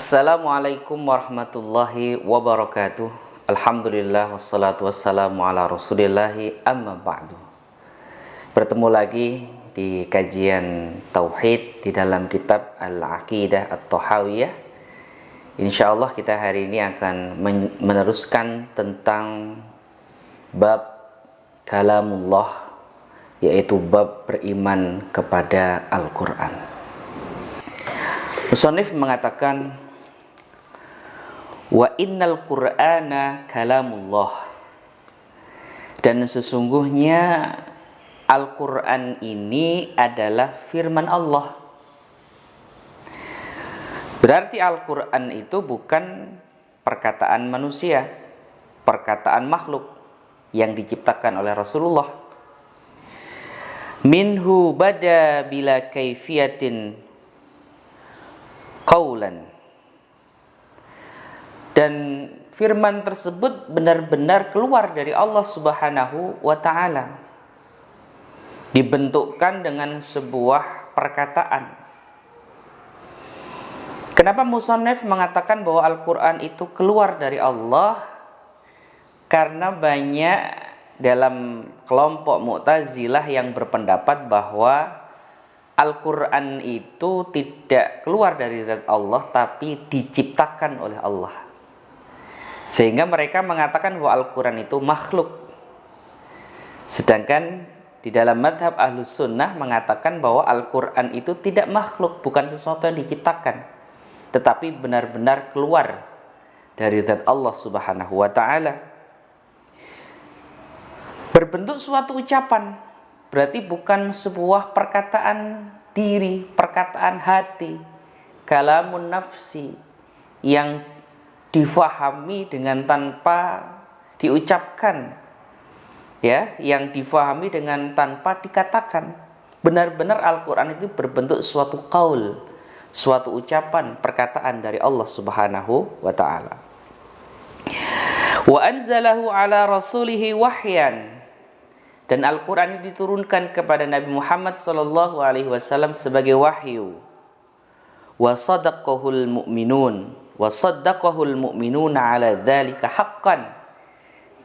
Assalamualaikum warahmatullahi wabarakatuh. Alhamdulillah wassalatu wassalamu ala rasulillahi amma ba'du. Bertemu lagi di kajian Tauhid di dalam kitab Al-Aqidah At-Tahawiyah. InsyaAllah kita hari ini akan meneruskan tentang bab kalamullah, yaitu bab beriman kepada Al-Quran. Musannif mengatakan, wa innal qur'ana kalamullah, dan sesungguhnya Al-Quran ini adalah firman Allah. Berarti Al-Quran itu bukan perkataan manusia, perkataan makhluk yang diciptakan oleh Rasulullah. Minhu bada bila kaifiyatin qaulan, dan firman tersebut benar-benar keluar dari Allah Subhanahu wa ta'ala, dibentukkan dengan sebuah perkataan. Kenapa musannif mengatakan bahwa Al-Quran itu keluar dari Allah? Karena banyak dalam kelompok Mu'tazilah yang berpendapat bahwa Al-Quran itu tidak keluar dari zat Allah, tapi diciptakan oleh Allah. Sehingga mereka mengatakan bahwa Al-Quran itu makhluk. Sedangkan di dalam madhab Ahlus Sunnah mengatakan bahwa Al-Quran itu tidak makhluk, bukan sesuatu yang diciptakan, tetapi benar-benar keluar dari zat Allah Subhanahu wa ta'ala. Berbentuk suatu ucapan, berarti bukan sebuah perkataan diri, perkataan hati, kalamun nafsi, yang difahami dengan tanpa diucapkan, ya, yang difahami dengan tanpa dikatakan. Benar-benar Al-Quran itu berbentuk suatu qaul, suatu ucapan, perkataan dari Allah Subhanahu wa ta'ala. Wa anzalahu ala rasulihi wahyan, dan Al-Quran ini diturunkan kepada Nabi Muhammad SAW sebagai wahyu. Wa sadaqahul mu'minun, wa saddaqahul mu'minuna ala dzalika haqqan,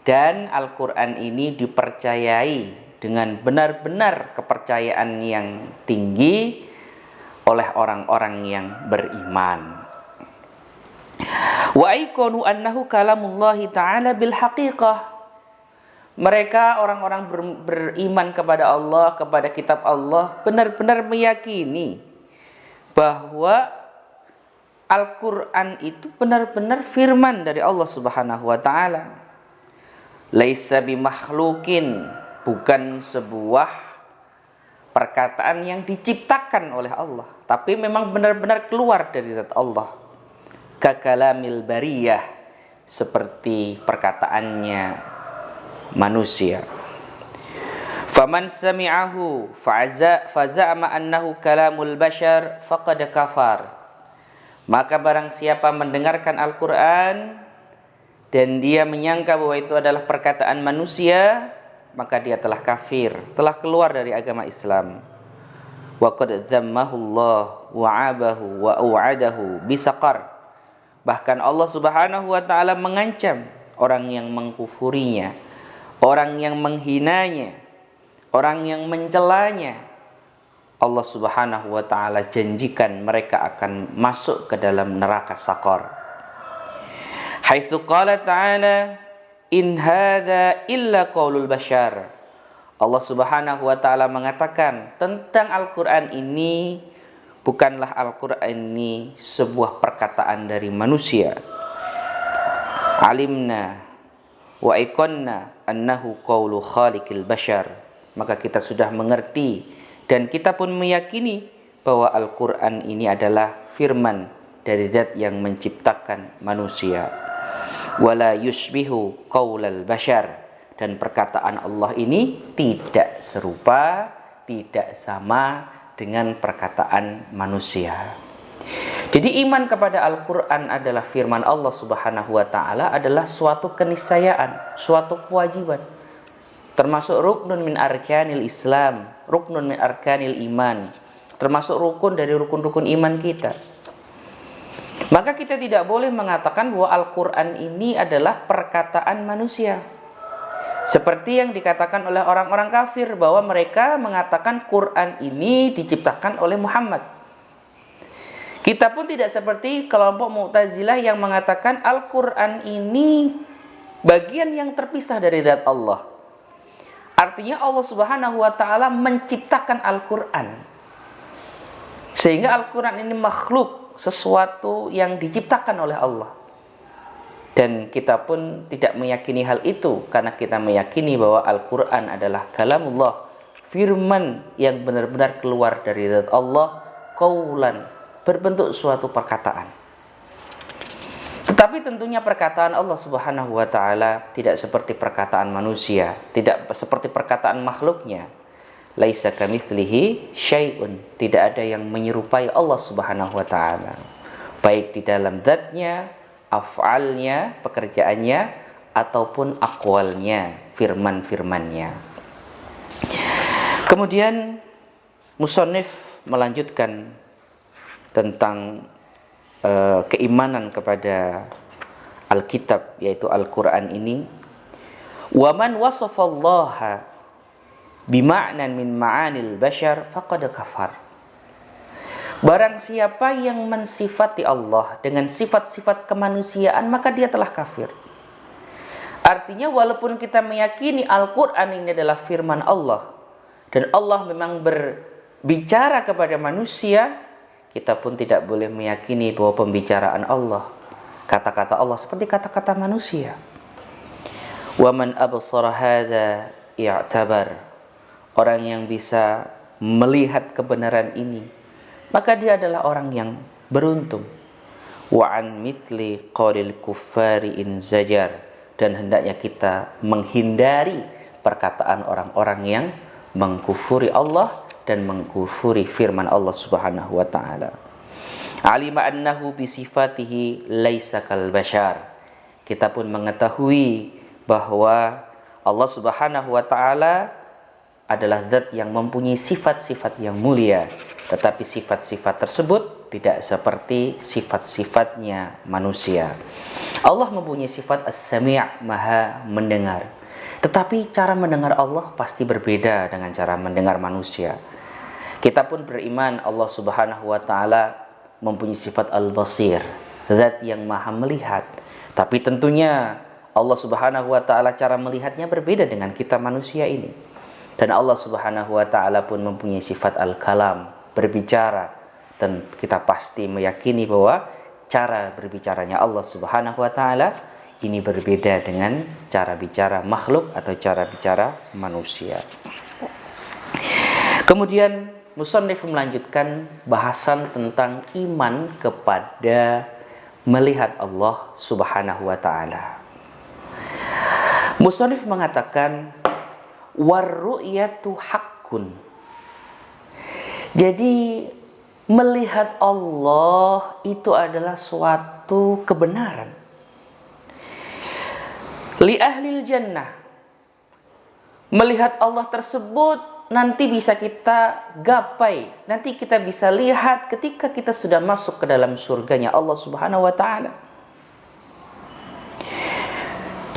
dan Al-Quran ini dipercayai dengan benar-benar kepercayaan yang tinggi oleh orang-orang yang beriman. Wa aikonu annahu kalamullahi ta'ala bil haqiqah, mereka orang-orang beriman kepada Allah, kepada kitab Allah, benar-benar meyakini bahwa Al-Quran itu benar-benar firman dari Allah Subhanahu wa ta'ala. Laisa bimakhlukin, bukan sebuah perkataan yang diciptakan oleh Allah, tapi memang benar-benar keluar dari zat Allah. Kakalamil bariyah, seperti perkataannya manusia. Faman sami'ahu faza'ama annahu kalamul bashar faqad kafar, maka barang siapa mendengarkan Al-Quran dan dia menyangka bahwa itu adalah perkataan manusia, maka dia telah kafir, telah keluar dari agama Islam. Wa qad dzammahu Allah wa 'abahu wa au'adahu bisaqar, bahkan Allah Subhanahu wa ta'ala mengancam orang yang mengkufurinya, orang yang menghinanya, orang yang mencelanya. Allah Subhanahu wa ta'ala janjikan mereka akan masuk ke dalam neraka Saqar. Haitsu qala ta'ala in hadza illa qaulul bashar, Allah Subhanahu wa ta'ala mengatakan tentang Al-Quran ini, bukanlah Al-Quran ini sebuah perkataan dari manusia. Alimna wa ikonna annahu qaulu khaliqil bashar, maka kita sudah mengerti dan kita pun meyakini bahwa Al-Quran ini adalah firman dari zat yang menciptakan manusia. Wala yushbihu qaulal bashar, dan perkataan Allah ini tidak serupa, tidak sama dengan perkataan manusia. Jadi iman kepada Al-Quran adalah firman Allah Subhanahu wa ta'ala adalah suatu keniscayaan, suatu kewajiban, termasuk ruknun min arkanil Islam, ruknun min arkanil iman, termasuk rukun dari rukun-rukun iman kita. Maka kita tidak boleh mengatakan bahwa Al-Quran ini adalah perkataan manusia. Seperti yang dikatakan oleh orang-orang kafir, bahwa mereka mengatakan Quran ini diciptakan oleh Muhammad. Kita pun tidak seperti kelompok Mu'tazilah yang mengatakan Al-Quran ini bagian yang terpisah dari zat Allah. Artinya Allah Subhanahu wa ta'ala menciptakan Al-Quran, sehingga Al-Quran ini makhluk, sesuatu yang diciptakan oleh Allah. Dan kita pun tidak meyakini hal itu, karena kita meyakini bahwa Al-Quran adalah kalamullah, firman yang benar-benar keluar dari zat Allah, qaulan, berbentuk suatu perkataan. Tetapi tentunya perkataan Allah Subhanahu wa ta'ala tidak seperti perkataan manusia, tidak seperti perkataan makhluknya. Laisa kamitslihi syai'un, tidak ada yang menyerupai Allah Subhanahu wa ta'ala, baik di dalam zatnya, af'alnya, pekerjaannya, ataupun aqwalnya, firman-firmannya. Kemudian musannif melanjutkan tentang keimanan kepada Alkitab, yaitu Al-Quran ini. Wa man wasafallaha bima'nan min ma'anil bashar faqad kafar. Barang siapa yang mensifati Allah dengan sifat-sifat kemanusiaan, maka dia telah kafir. Artinya walaupun kita meyakini Al-Quran ini adalah firman Allah, dan Allah memang berbicara kepada manusia, kita pun tidak boleh meyakini bahwa pembicaraan Allah, kata-kata Allah seperti kata-kata manusia. Wa man absara hadza i'tabar. Orang yang bisa melihat kebenaran ini, maka dia adalah orang yang beruntung. Wa an mithli qaulil kuffari in zajar. Dan hendaknya kita menghindari perkataan orang-orang yang mengkufuri Allah dan mengkufuri firman Allah Subhanahu wa ta'ala. Alima annahu bi sifatihi laisa kal bashar. Kita pun mengetahui bahwa Allah Subhanahu wa ta'ala adalah zat yang mempunyai sifat-sifat yang mulia, tetapi sifat-sifat tersebut tidak seperti sifat-sifatnya manusia. Allah mempunyai sifat as-sami', maha mendengar, tetapi cara mendengar Allah pasti berbeda dengan cara mendengar manusia. Kita pun beriman Allah Subhanahu wa ta'ala mempunyai sifat al-basir, zat yang maha melihat. Tapi tentunya Allah Subhanahu wa ta'ala cara melihatnya berbeda dengan kita manusia ini. Dan Allah Subhanahu wa ta'ala pun mempunyai sifat al-kalam, berbicara. Dan kita pasti meyakini bahwa cara berbicaranya Allah Subhanahu wa ta'ala ini berbeda dengan cara bicara makhluk atau cara bicara manusia. Kemudian musannif melanjutkan bahasan tentang iman kepada melihat Allah Subhanahu wa ta'ala. Musannif mengatakan warru'yatu haqqun. Jadi melihat Allah itu adalah suatu kebenaran. Li ahlil jannah, melihat Allah tersebut nanti bisa kita gapai, nanti kita bisa lihat ketika kita sudah masuk ke dalam surganya Allah Subhanahu wa ta'ala.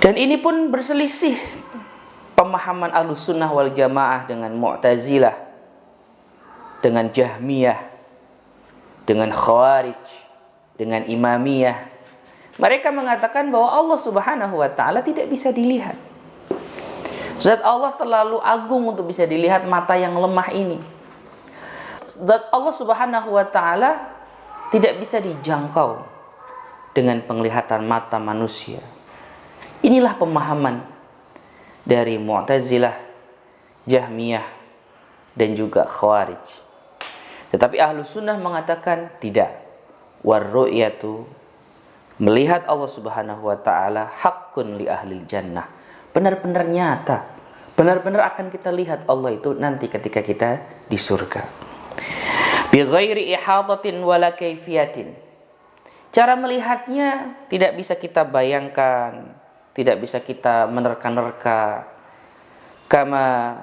Dan ini pun berselisih pemahaman Ahlussunnah wal Jamaah dengan Mu'tazilah, dengan Jahmiyah, dengan Khawarij, dengan Imamiyah. Mereka mengatakan bahwa Allah Subhanahu wa ta'ala tidak bisa dilihat. Zat Allah terlalu agung untuk bisa dilihat mata yang lemah ini. Zat Allah Subhanahu wa ta'ala tidak bisa dijangkau dengan penglihatan mata manusia. Inilah pemahaman dari Mu'tazilah, Jahmiyah, dan juga Khawarij. Tetapi Ahlussunnah mengatakan tidak. Warru'yatu, melihat Allah Subhanahu wa ta'ala haqqun li ahlil jannah, benar-benar nyata, benar-benar akan kita lihat Allah itu nanti ketika kita di surga. Bi ghairi ihatatin wala kaifiyatin. Cara melihatnya tidak bisa kita bayangkan, tidak bisa kita menerka-nerka. Kama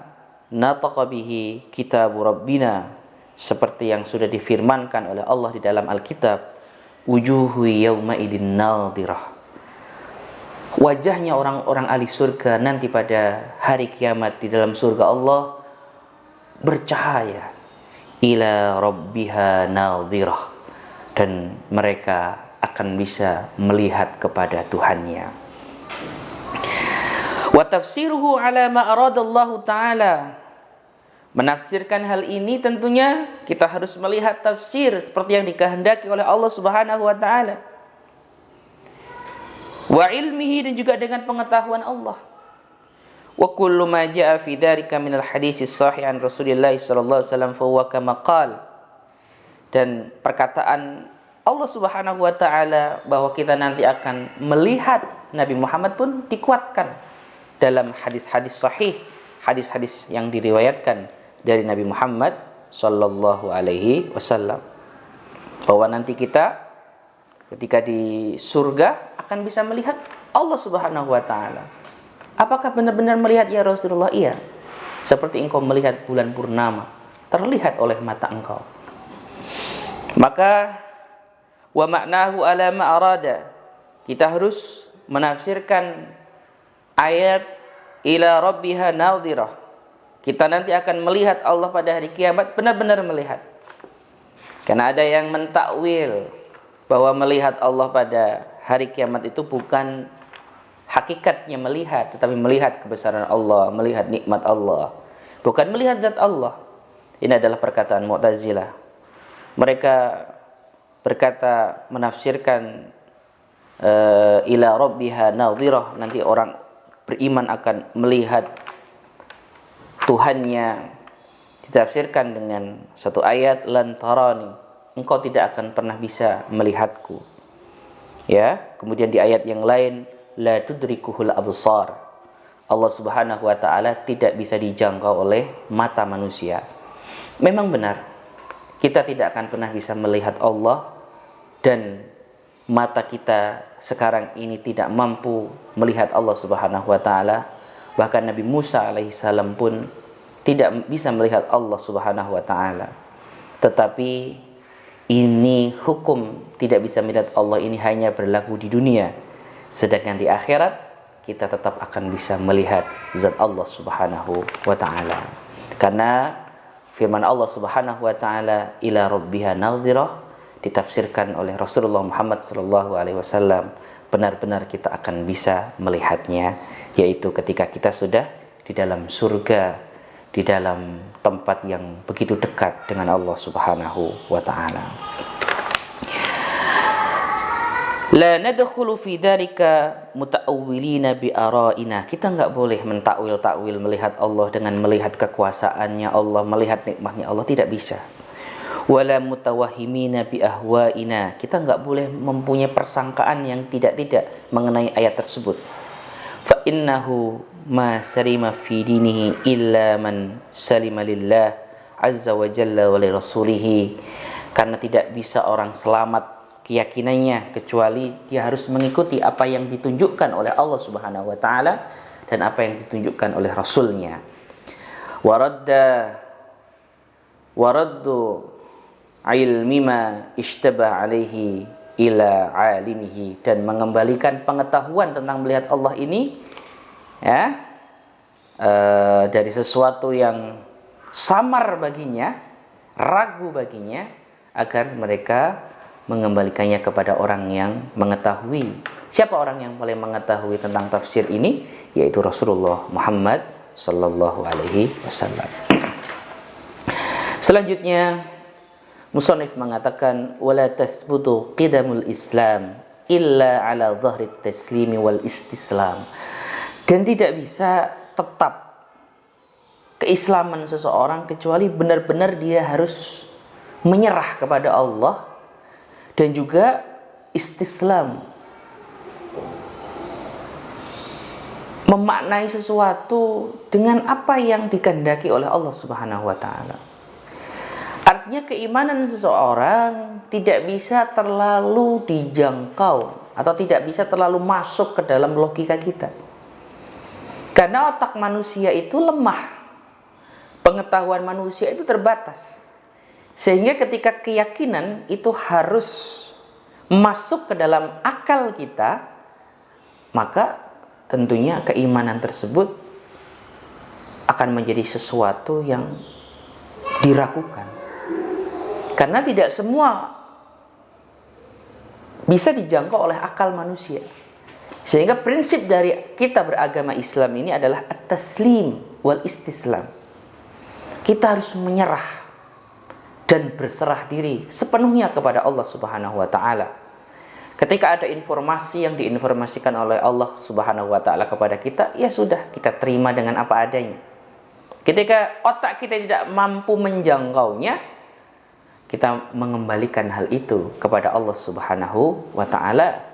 nataqa bihi kitabu rabbina, seperti yang sudah difirmankan oleh Allah di dalam Alkitab, wujuhu yauma idin nadhirah. Wajahnya orang-orang ahli surga nanti pada hari kiamat di dalam surga Allah bercahaya, ila rabbiha nadhirah, dan mereka akan bisa melihat kepada Tuhannya. Wa tafsiruhu ala ma aradallahu ta'ala. Menafsirkan hal ini tentunya kita harus melihat tafsir seperti yang dikehendaki oleh Allah Subhanahu wa taala. Wa ilmihi, dan juga dengan pengetahuan Allah. Wa kullu ma jaa fi dzalika min al-hadits sahih an Rasulillah sallallahu alaihi wasallam fa huwa kama qala. Dan perkataan Allah Subhanahu wa taala bahwa kita nanti akan melihat Nabi Muhammad pun dikuatkan dalam hadis-hadis sahih, hadis-hadis yang diriwayatkan dari Nabi Muhammad sallallahu alaihi wasallam, bahwa nanti kita ketika di surga akan bisa melihat Allah Subhanahu wa taala. Apakah benar-benar melihat ya Rasulullah? Iya. Seperti engkau melihat bulan purnama terlihat oleh mata engkau. Maka wa ma'nahu ala ma arada, kita harus menafsirkan ayat ila rabbiha nadhirah. Kita nanti akan melihat Allah pada hari kiamat, benar-benar melihat. Karena ada yang mentakwil bahwa melihat Allah pada hari kiamat itu bukan hakikatnya melihat, tetapi melihat kebesaran Allah, melihat nikmat Allah, bukan melihat zat Allah. Ini adalah perkataan Mu'tazilah. Mereka berkata, menafsirkan ila rabbiha nadhirah, nanti orang beriman akan melihat Tuhannya, ditafsirkan dengan satu ayat, lan tarani, engkau tidak akan pernah bisa melihatku. Ya, kemudian di ayat yang lain, la tudrikuhul absar, Allah Subhanahu wa taala tidak bisa dijangkau oleh mata manusia. Memang benar, kita tidak akan pernah bisa melihat Allah, dan mata kita sekarang ini tidak mampu melihat Allah Subhanahu wa taala. Bahkan Nabi Musa alaihissalam pun tidak bisa melihat Allah Subhanahu wa taala. Tetapi ini hukum tidak bisa melihat Allah ini hanya berlaku di dunia. Sedangkan di akhirat kita tetap akan bisa melihat zat Allah Subhanahu wa taala. Karena firman Allah Subhanahu wa taala ila rabbiha nadhirah ditafsirkan oleh Rasulullah Muhammad sallallahu alaihi wasallam, benar-benar kita akan bisa melihatnya, yaitu ketika kita sudah di dalam surga, di dalam tempat yang begitu dekat dengan Allah Subhanahu wa taala. La nadkhulu fi dzalika muta'awwilina bi ara'ina. Kita enggak boleh mentakwil-takwil melihat Allah dengan melihat kekuasaannya Allah, melihat nikmatnya Allah, tidak bisa. Wala mutawahhimina bi ahwa'ina. Kita enggak boleh mempunyai persangkaan yang tidak-tidak mengenai ayat tersebut. Fa innahu ma salima fi dinihi illa man salima lillah azza wa jalla wa li rasulih. Karena tidak bisa orang selamat keyakinannya kecuali dia harus mengikuti apa yang ditunjukkan oleh Allah Subhanahu wa taala dan apa yang ditunjukkan oleh Rasulnya. Waraddu ilmi ma ishtaba alaihi ila alimihi, dan mengembalikan pengetahuan tentang melihat Allah ini ya, dari sesuatu yang samar baginya, ragu baginya, agar mereka mengembalikannya kepada orang yang mengetahui. Siapa orang yang paling mengetahui tentang tafsir ini? Yaitu Rasulullah Muhammad sallallahu alaihi wasallam. Selanjutnya musannif mengatakan wala tasbutu qidamul Islam illa ala dhahri taslimi wal istislam. Dan tidak bisa tetap keislaman seseorang kecuali benar-benar dia harus menyerah kepada Allah dan juga istislam, memaknai sesuatu dengan apa yang dikehendaki oleh Allah Subhanahu wa taala. Artinya keimanan seseorang tidak bisa terlalu dijangkau atau tidak bisa terlalu masuk ke dalam logika kita. Karena otak manusia itu lemah, pengetahuan manusia itu terbatas. Sehingga ketika keyakinan itu harus masuk ke dalam akal kita, maka tentunya keimanan tersebut akan menjadi sesuatu yang diragukan. Karena tidak semua bisa dijangkau oleh akal manusia. Sehingga prinsip dari kita beragama Islam ini adalah at-taslim wal istislam. Kita harus menyerah dan berserah diri sepenuhnya kepada Allah Subhanahu wa taala. Ketika ada informasi yang diinformasikan oleh Allah Subhanahu wa taala kepada kita, ya sudah, kita terima dengan apa adanya. Ketika otak kita tidak mampu menjangkaunya, kita mengembalikan hal itu kepada Allah Subhanahu wa taala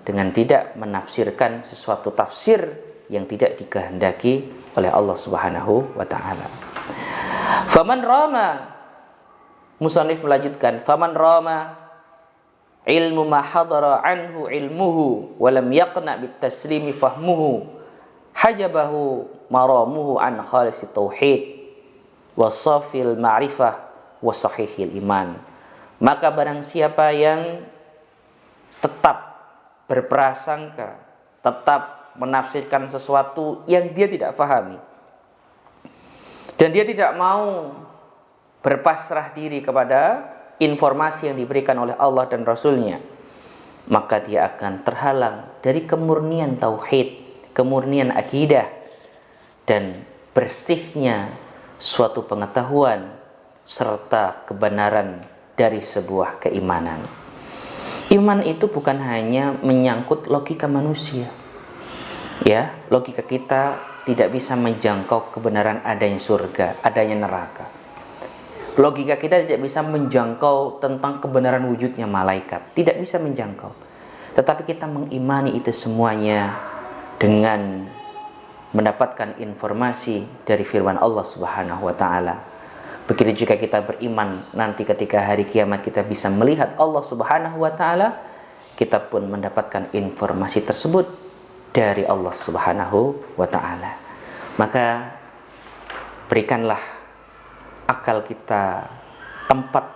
dengan tidak menafsirkan sesuatu tafsir yang tidak dikehendaki oleh Allah Subhanahu wa taala. Faman rama, musannif melanjutkan, faman rama ilmu ma hadara anhu ilmuhu wa lam yaqna bit taslimi fahmuhu hajabahu maramuhu an khalisi tauhid wa safil ma'rifah wa sahihil iman. Maka barang siapa yang tetap berprasangka, tetap menafsirkan sesuatu yang dia tidak fahami, dan dia tidak mau berpasrah diri kepada informasi yang diberikan oleh Allah dan Rasulnya, maka dia akan terhalang dari kemurnian tauhid, kemurnian akidah, dan bersihnya suatu pengetahuan serta kebenaran dari sebuah keimanan. Iman itu bukan hanya menyangkut logika manusia. Ya, logika kita tidak bisa menjangkau kebenaran adanya surga, adanya neraka. Logika kita tidak bisa menjangkau tentang kebenaran wujudnya malaikat, tidak bisa menjangkau. Tetapi kita mengimani itu semuanya dengan mendapatkan informasi dari firman Allah Subhanahu wa taala. Begitu juga kita beriman nanti ketika hari kiamat kita bisa melihat Allah Subhanahu wa taala, kita pun mendapatkan informasi tersebut dari Allah Subhanahu wa taala. Maka berikanlah akal kita tempat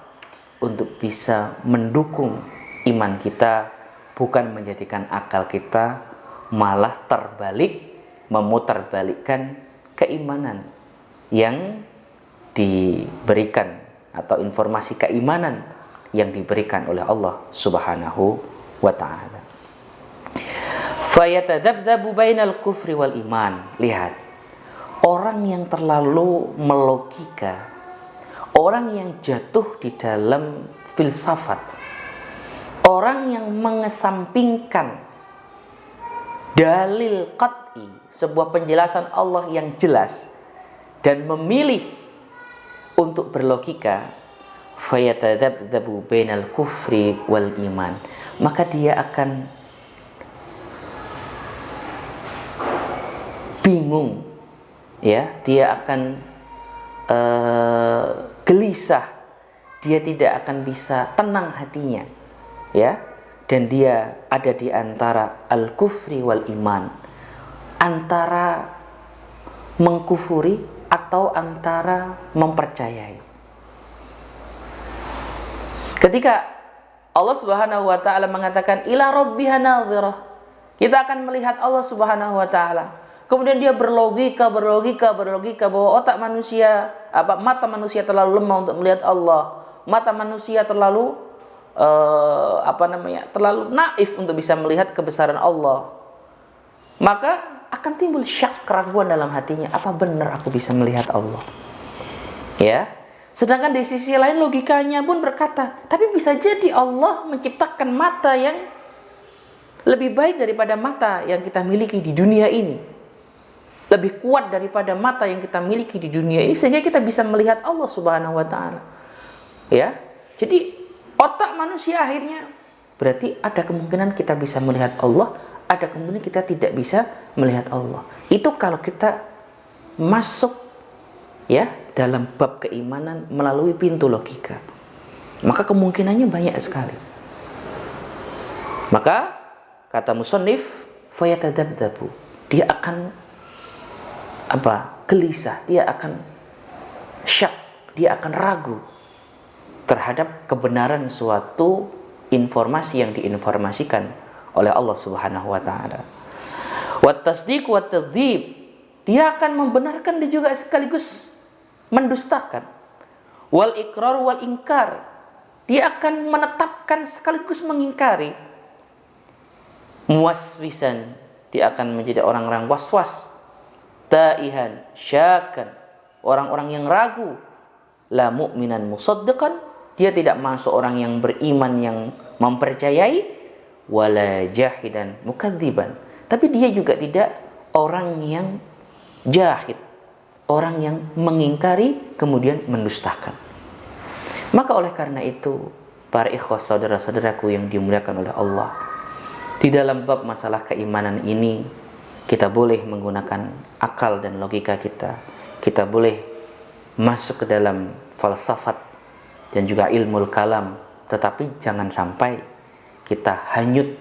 untuk bisa mendukung iman kita, bukan menjadikan akal kita malah terbalik, memutarbalikkan keimanan yang diberikan atau informasi keimanan yang diberikan oleh Allah Subhanahu wa taala. Fayatadzabzabu bainal kufri wal iman. Lihat, orang yang terlalu melogika, orang yang jatuh di dalam filsafat, orang yang mengesampingkan dalil qat'i, sebuah penjelasan Allah yang jelas, dan memilih untuk berlogika, fayatadzabzabu bainal kufri wal iman, maka dia akan bingung, ya, dia akan gelisah, dia tidak akan bisa tenang hatinya, ya, dan dia ada di antara al-kufri wal iman, antara mengkufuri atau antara mempercayai. Ketika Allah Subhanahu wa taala mengatakan ila rabbiha nadhirah, kita akan melihat Allah Subhanahu wa taala. Kemudian dia berlogika bahwa otak manusia, mata manusia terlalu lemah untuk melihat Allah. Mata manusia terlalu terlalu naif untuk bisa melihat kebesaran Allah. Maka akan timbul syak, keraguan dalam hatinya, apa benar aku bisa melihat Allah? Ya. Sedangkan di sisi lain logikanya pun berkata, tapi bisa jadi Allah menciptakan mata yang lebih baik daripada mata yang kita miliki di dunia ini, lebih kuat daripada mata yang kita miliki di dunia ini, sehingga kita bisa melihat Allah Subhanahu wa taala. Ya. Jadi otak manusia akhirnya berarti ada kemungkinan kita bisa melihat Allah, ada kemungkinan kita tidak bisa melihat Allah. Itu kalau kita masuk, ya, dalam bab keimanan melalui pintu logika, maka kemungkinannya banyak sekali. Maka kata musannif, fayatadzabzabu, dia akan gelisah, dia akan syak, dia akan ragu terhadap kebenaran suatu informasi yang diinformasikan oleh Allah Subhanahu wa taala. Wat tasdiq wat tadzib, dia akan membenarkan dan juga sekaligus mendustakan. Wal iqrar wal ingkar, dia akan menetapkan sekaligus mengingkari. Muwaswisan, dia akan menjadi orang-orang was-was. Taihan, syakan, orang-orang yang ragu. La mu'minan musaddiqan, dia tidak masuk orang yang beriman yang mempercayai. Wala jahidan mukadziban, tapi dia juga tidak orang yang jahid, orang yang mengingkari kemudian mendustakan. Maka oleh karena itu, para ikhwah saudara-saudaraku yang dimuliakan oleh Allah, di dalam bab masalah keimanan ini kita boleh menggunakan akal dan logika kita. Kita boleh masuk ke dalam falsafat dan juga ilmu kalam, tetapi jangan sampai kita hanyut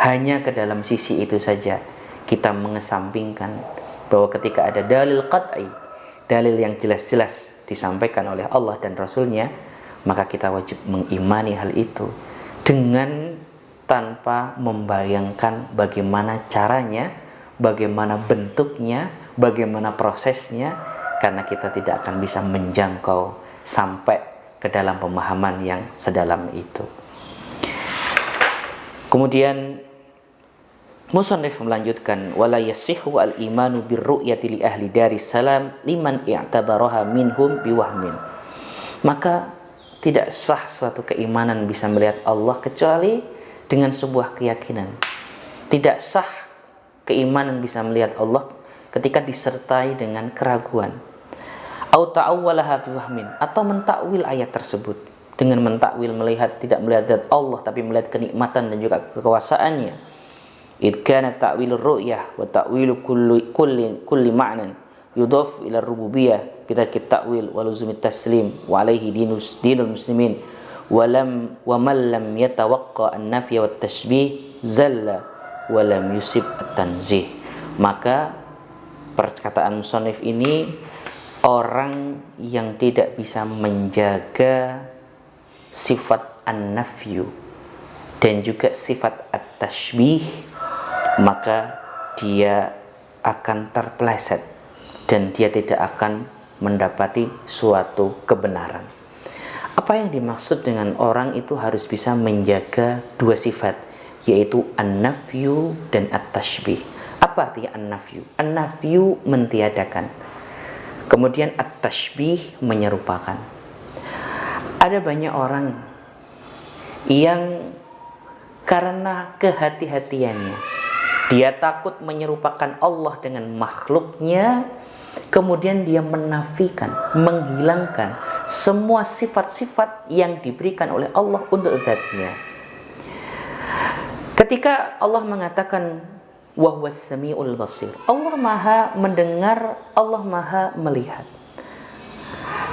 hanya ke dalam sisi itu saja. Kita mengesampingkan bahwa ketika ada dalil qat'i, dalil yang jelas-jelas disampaikan oleh Allah dan Rasulnya, maka kita wajib mengimani hal itu dengan tanpa membayangkan bagaimana caranya, bagaimana bentuknya, bagaimana prosesnya, karena kita tidak akan bisa menjangkau sampai ke dalam pemahaman yang sedalam itu. Kemudian musannif melanjutkan, wala yasihhu al-imanu birru'yati li ahli daris salam liman i'tabaraha minhum biwahmin. Maka tidak sah suatu keimanan bisa melihat Allah kecuali dengan sebuah keyakinan. Tidak sah keimanan bisa melihat Allah ketika disertai dengan keraguan. Au ta'awwalaha fi wahmin, atau mentakwil ayat tersebut dengan mentakwil melihat, tidak melihat zat Allah tapi melihat kenikmatan dan juga kekuasaannya. Id kana ta'wilur ru'yah wa ta'wilu kulli ma'nan yudhaf ila rububiyah bi ta'wil wa luzumit taslim wa alaihi dinul muslimin wa man lam yatawaqqa an-nafy wat tashbih zalla wa lam yusib at-tanzih. Maka perkataan musannif ini, orang yang tidak bisa menjaga sifat an-nafyu dan juga sifat at-tashbih, maka dia akan terpeleset dan dia tidak akan mendapati suatu kebenaran. Apa yang dimaksud dengan orang itu harus bisa menjaga dua sifat, yaitu an-nafyu dan at-tashbih. Apa artinya an-nafyu? An-nafyu mentiadakan, kemudian at-tashbih menyerupakan. Ada banyak orang yang karena kehati-hatiannya, dia takut menyerupakan Allah dengan makhluknya, kemudian dia menafikan, menghilangkan semua sifat-sifat yang diberikan oleh Allah untuk zatnya. Ketika Allah mengatakan wa huwas samiul basir, Allah maha mendengar, Allah maha melihat.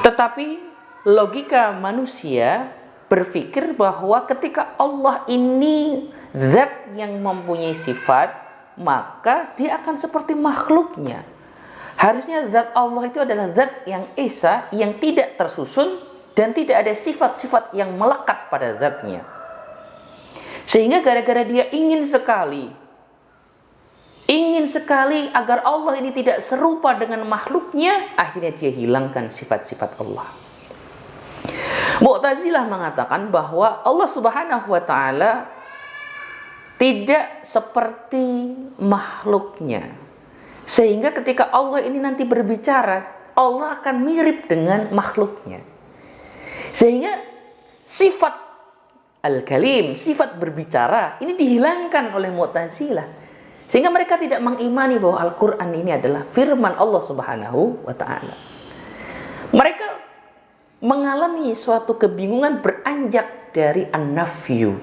Tetapi logika manusia berpikir bahwa ketika Allah ini zat yang mempunyai sifat, maka dia akan seperti makhluknya. Harusnya zat Allah itu adalah zat yang esa, yang tidak tersusun dan tidak ada sifat-sifat yang melekat pada zatnya. Sehingga gara-gara dia ingin sekali agar Allah ini tidak serupa dengan makhluknya, akhirnya dia hilangkan sifat-sifat Allah. Mu'tazilah mengatakan bahwa Allah Subhanahu wa ta'ala tidak seperti makhluknya, sehingga ketika Allah ini nanti berbicara, Allah akan mirip dengan makhluknya. Sehingga sifat al-kalim, sifat berbicara, ini dihilangkan oleh Mu'tazilah. Sehingga mereka tidak mengimani bahwa Al-Quran ini adalah firman Allah Subhanahu wa ta'ala. Mereka mengalami suatu kebingungan beranjak dari an-nafyu,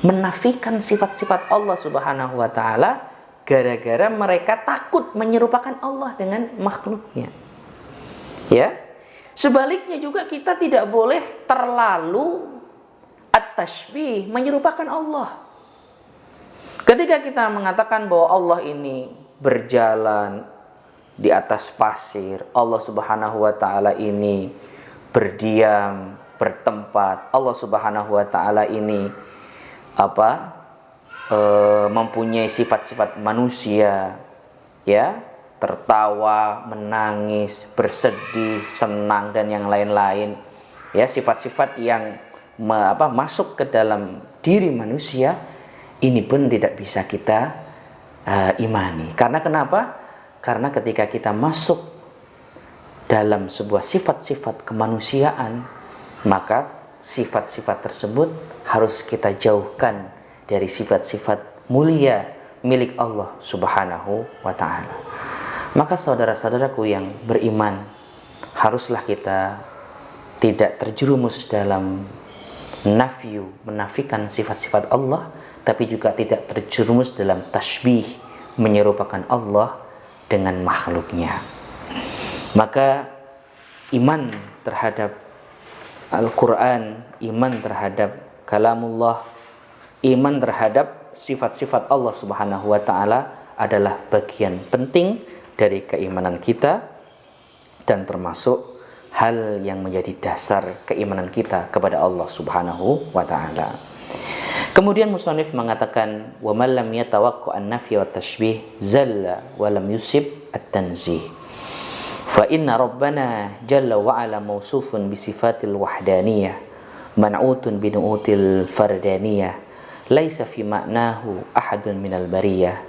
menafikan sifat-sifat Allah Subhanahu wa ta'ala, gara-gara mereka takut menyerupakan Allah dengan makhluknya. Ya, sebaliknya juga kita tidak boleh terlalu at-tashbih, menyerupakan Allah. Ketika kita mengatakan bahwa Allah ini berjalan di atas pasir, Allah Subhanahu wa ta'ala ini berdiam bertempat. Allah Subhanahu wa taala ini mempunyai sifat-sifat manusia, ya, tertawa, menangis, bersedih, senang dan yang lain-lain. Ya, sifat-sifat yang masuk ke dalam diri manusia ini pun tidak bisa kita imani. Karena kenapa? Karena ketika kita masuk dalam sebuah sifat-sifat kemanusiaan, maka sifat-sifat tersebut harus kita jauhkan dari sifat-sifat mulia milik Allah Subhanahu wa ta'ala. Maka saudara-saudaraku yang beriman, haruslah kita tidak terjerumus dalam menafikan sifat-sifat Allah, tapi juga tidak terjerumus dalam tasbih, menyerupakan Allah dengan makhluknya. Maka iman terhadap Al-Quran, iman terhadap kalamullah, iman terhadap sifat-sifat Allah Subhanahu wa ta'ala adalah bagian penting dari keimanan kita dan termasuk hal yang menjadi dasar keimanan kita kepada Allah Subhanahu wa ta'ala. Kemudian musannif mengatakan, wa man lam yatawaqqu an-nafy wa tashbih zalla wa lam yusib at-tanzih. Fa inna rabbana jalla wa ala mawsufun bi sifatil wahdaniyah man'utun bi nu'util fardaniyah laisa fi ma'nahu ahadun minal bariyah.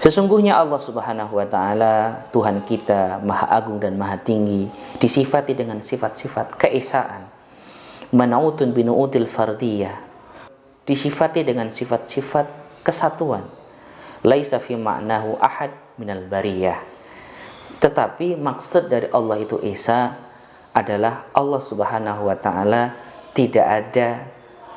Sesungguhnya Allah Subhanahu wa ta'ala, Tuhan kita, Maha Agung dan Maha Tinggi, disifati dengan sifat-sifat keesaan. Man'utun bi nu'util fardiyah, disifati dengan sifat-sifat kesatuan. Laisa fi ma'nahu ahad minal bariyah. Tetapi maksud dari Allah itu Esa adalah Allah Subhanahu wa ta'ala tidak ada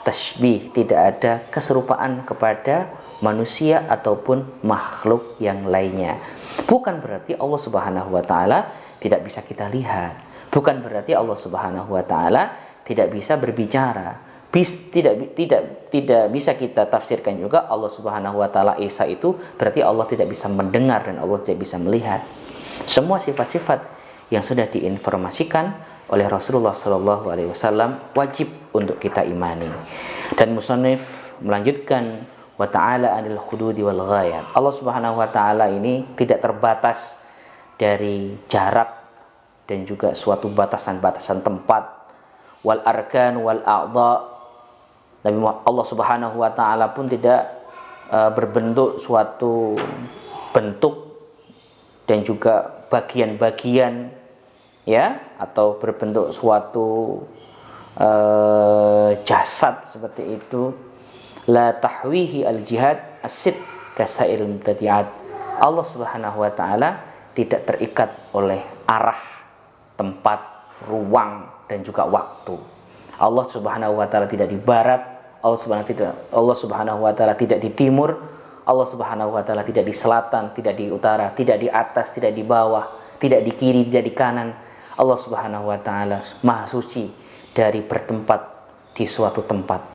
tasbih, tidak ada keserupaan kepada manusia ataupun makhluk yang lainnya. Bukan berarti Allah Subhanahu wa ta'ala tidak bisa kita lihat. Bukan berarti Allah Subhanahu wa ta'ala tidak bisa berbicara. Tidak bisa kita tafsirkan juga Allah Subhanahu wa ta'ala Esa itu berarti Allah tidak bisa mendengar dan Allah tidak bisa melihat. Semua sifat-sifat yang sudah diinformasikan oleh Rasulullah SAW wajib untuk kita imani. Dan musannif melanjutkan, wa ta'ala anil hududi wal ghayat. Allah Subhanahu wa ta'ala ini tidak terbatas dari jarak dan juga suatu batasan-batasan tempat, wal arkan wal a'dha. Nabi Allah Subhanahu wa ta'ala pun tidak berbentuk suatu bentuk dan juga bagian-bagian, ya, atau berbentuk suatu jasad seperti itu. La tahwihi al-jihad as-sid kasail mubtadi'at. Allah Subhanahu wa ta'ala tidak terikat oleh arah, tempat, ruang dan juga waktu. Allah Subhanahu wa ta'ala tidak di barat, Allah Subhanahu wa ta'ala tidak di timur, Allah Subhanahu wa ta'ala tidak di selatan, tidak di utara, tidak di atas, tidak di bawah, tidak di kiri, tidak di kanan. Allah Subhanahu wa ta'ala Maha suci dari bertempat di suatu tempat.